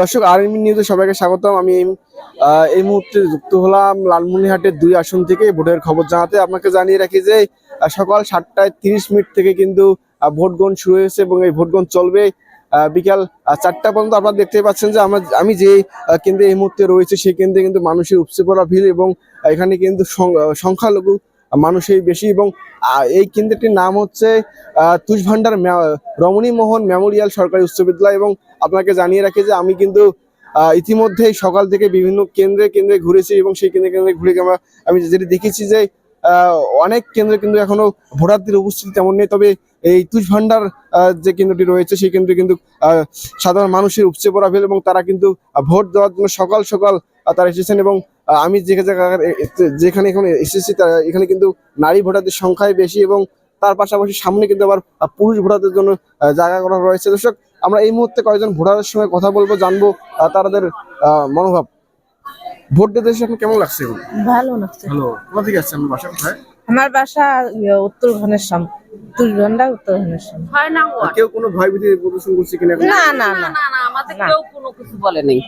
দর্শক আরএনবি নিউজে সবাইকে স্বাগতম। আমি এই মুহূর্তে যুক্ত হলাম লালমনিরহাটের 2 আসন থেকে ভোটের খবর জানাতে। আপনাকে জানিয়ে রাখি যে সকাল 7:30 থেকে কিন্তু ভোট গ্রহণ শুরু হয়েছে এবং এই ভোট গ্রহণ চলবে বিকাল 4টা পর্যন্ত। আপনারা দেখতে পাচ্ছেন যে আমি যে কেন্দ্রে এই মুহূর্তে রয়েছে সেই কেন্দ্রে কিন্তু মানুষের উপচে পড়া ভিড় এবং এখানে কিন্তু সংখ্যালঘু মানুষই বেশি এবং এই কেন্দ্রটির নাম হচ্ছে তুষভান্ডার রমণী মোহন মেমোরিয়াল সরকারি উচ্চ বিদ্যালয়। এবং আপনাকে জানিয়ে রাখি যে আমি কিন্তু ইতিমধ্যেই সকাল থেকে বিভিন্ন কেন্দ্রে কেন্দ্রে ঘুরেছি এবং সেই কেন্দ্রে কেন্দ্রে ঘুরে আমি যেটি দেখেছি যে অনেক কেন্দ্রে কিন্তু এখনো ভোটারদের উপস্থিতি তেমন নেই। তবে এই তুষভান্ডার যে কেন্দ্রটি রয়েছে সেই কেন্দ্রে কিন্তু সাধারণ মানুষের উপচে পড়া ভিড় এবং তারা কিন্তু ভোট দেওয়ার জন্য সকাল সকাল তারা এসেছেন। এবং আমি যেখানে এখন এসেছি এখানে কিন্তু নারী ভোটারদের সংখ্যাই বেশি এবং তার পাশাপাশি সামনে কিন্তু আবার পুরুষ ভোটারদের জন্য জায়গা করা রয়েছে। দর্শক আমরা এই মুহূর্তে কয়েকজন ভোটারের সঙ্গে কথা বলবো, জানবো তাদের মনোভাব। ভোট দিতে এসে এখন কেমন লাগছে? ভালো লাগছে। ভালো। কোথা থেকে আসছেন? বাসা কোথায়? আমার বাসা উত্তর ঘনেশ্যাম, উত্তর ঘনেশ্যাম। কেউ কোনো ভয়ভীতি প্রদর্শন করছে কিনা? না না না না আমাদের কেউ কোনো কিছু বলে নাই।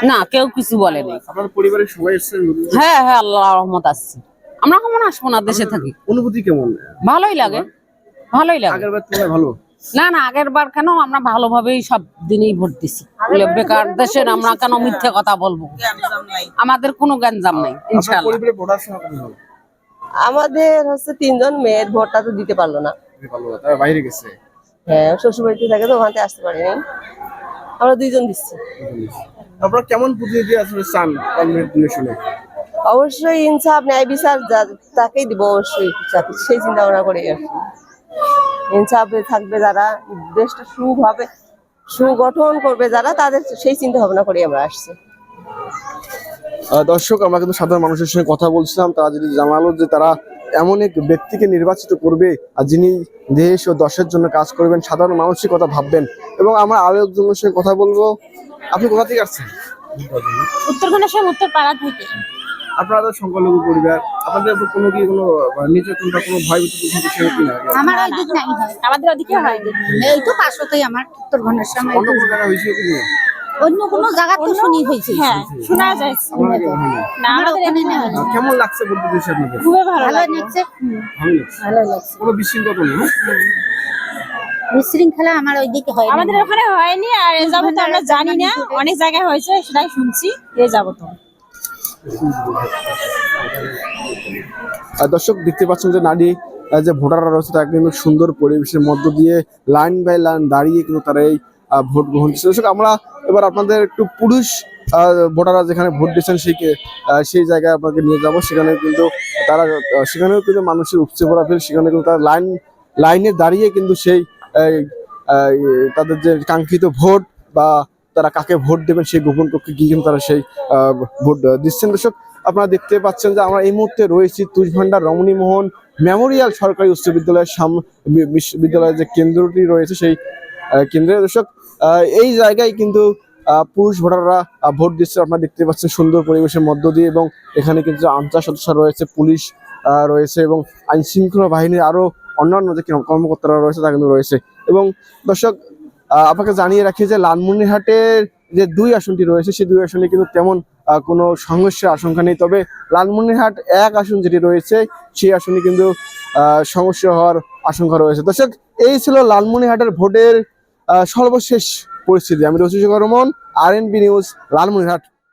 না কেউ কিছু বলে নাই। আপনার পরিবারের সবাই এসেছেন? হ্যাঁ হ্যাঁ আল্লাহর রহমত আছে। আমরা কেমন আসবো না, দেশে থাকি। অনুভূতি কেমন? ভালোই লাগে, ভালোই লাগে। আগের বার তুলনায় ভালো? না না আগের বার কেন, আমরা ভালোভাবেই সব দিনই ভোট দিছি। বেকার দেশের আমরা কেন মিথ্যে কথা বলবো? আমাদের কোনো গ্যাঞ্জাম নাই ইনশাআল্লাহ। পরিবারে ভোটার সংখ্যা কত? আমাদের হচ্ছে 3 জন, মেয়ের ভোটটা তো দিতে পারলো না। তারা বাইরে গেছে। হ্যাঁ, শ্বশুর বাড়িতে থাকে তো ওখানে আসতে পারিনি। আমরা 2 জন দিচ্ছি। আপনারা কেমন প্রতিনিধি আসলে চান শুনে? অবশ্যই ইনসাফ ন্যায় বিচার তাকেই দিব, অবশ্যই সেই চিন্তা ভাবনা করে আর কি। ইনসাফে থাকবে যারা, দেশটা সুগঠন করবে যারা, তাদের সেই চিন্তা ভাবনা করে আমরা আসছি। দর্শক আমরা কিন্তু সাধারণ মানুষের সঙ্গে কথা বলছিলাম, তারা যদি জানালো যে তারা এমন এক ব্যক্তিকে নির্বাচিত করবে আর যিনি দেশ ও দশের জন্য কাজ করবেন, সাধারণ মানুষের কথা ভাববেন। এবং আমরা আরো একজনের সঙ্গে কথা বলবো। আপনি কোথা থেকে আসছেন? উত্তর ঘনেশ্যাম, উত্তর পাড়া থেকে। আপনাদের সংখ্যালঘু পরিবার, আপনাদের কোনো নির্যাতন বা কোনো ভয়ভীতি কিনা? আমার ওই দিক নাই, আমাদের ওদিকে হয়। এই তো পাশতেই আমার উত্তর ঘনেশ্যাম। অন্য কোনো জায়গা হয়েছে কি? অন্য কোনো জায়গা তো শুনি হয়েছে। হ্যাঁ শোনা যায়। না আমাদের এখানে না। কেমন লাগছে বলতে দিয়েছে আপনাদের? খুবই ভালো লাগছে। ভালো লাগছে। কোনো বিশৃঙ্খলা নেই? বিশৃঙ্খলা আমার ওইদিকে হয়, আমাদের ওখানে হয়নি। আর এ যাবত আমরা জানি না, অনেক জায়গায় হয়েছে সেটাই শুনছি। এ যাবত দর্শক দেখতে পাচ্ছেন যে নারী যে ভোটাররা রয়েছে তারা কিন্তু সুন্দর পরিবেশের মধ্য দিয়ে লাইন বাই লাইন দাঁড়িয়ে কিন্তু তারা এই ভোট গ্রহণ করছে। দর্শক আমরা এবার আপনাদের একটু পুরুষ ভোটাররা যেখানে ভোট দিচ্ছেন সেই জায়গায় আপনাকে নিয়ে যাব। সেখানে কিন্তু তারা সেখানেও কিন্তু মানুষের উপচে পড়া ভিড়, সেখানে কিন্তু তারা লাইনে দাঁড়িয়ে কিন্তু সেই তাদের যে কাঙ্ক্ষিত ভোট বা তারা কাকে ভোট দেবেন সেই গোপন কক্ষে গিয়ে কিন্তু তারা সেই ভোট দিচ্ছেন। দর্শক আপনারা দেখতে পাচ্ছেন যে আমরা এই মুহূর্তে রয়েছি তুষভান্ডার রমণী মোহন মেমোরিয়াল সরকারি উচ্চ বিদ্যালয়ের যে কেন্দ্রটি রয়েছে সেই কেন্দ্রে। দর্শক এই জায়গায় কিন্তু পুরুষ ভোটাররা ভোট দিচ্ছে। আপনারা দেখতে পাচ্ছেন সুন্দর পরিবেশের মধ্য দিয়ে এবং এখানে কিন্তু আনসার সদস্য রয়েছে, পুলিশ রয়েছে এবং আইন শৃঙ্খলা বাহিনীর আরো অন্যান্য যে কর্মকর্তারা রয়েছে তা কিন্তু রয়েছে। এবং দর্শক আপনাকে জানিয়ে রাখি যে লালমনিরহাটের যে 2 আসনটি রয়েছে সেই 2 আসনে কিন্তু তেমন কোনো সংঘর্ষের আশঙ্কা নেই। তবে লালমনিরহাট 1 আসন যেটি রয়েছে সেই আসনে কিন্তু সংঘর্ষ হওয়ার আশঙ্কা রয়েছে। দর্শক এই ছিল লালমনিরহাটের ভোটের সর্বশেষ পরিস্থিতি। আমি রশিদ রহমান, আরএনবি নিউজ, লালমনিরহাট।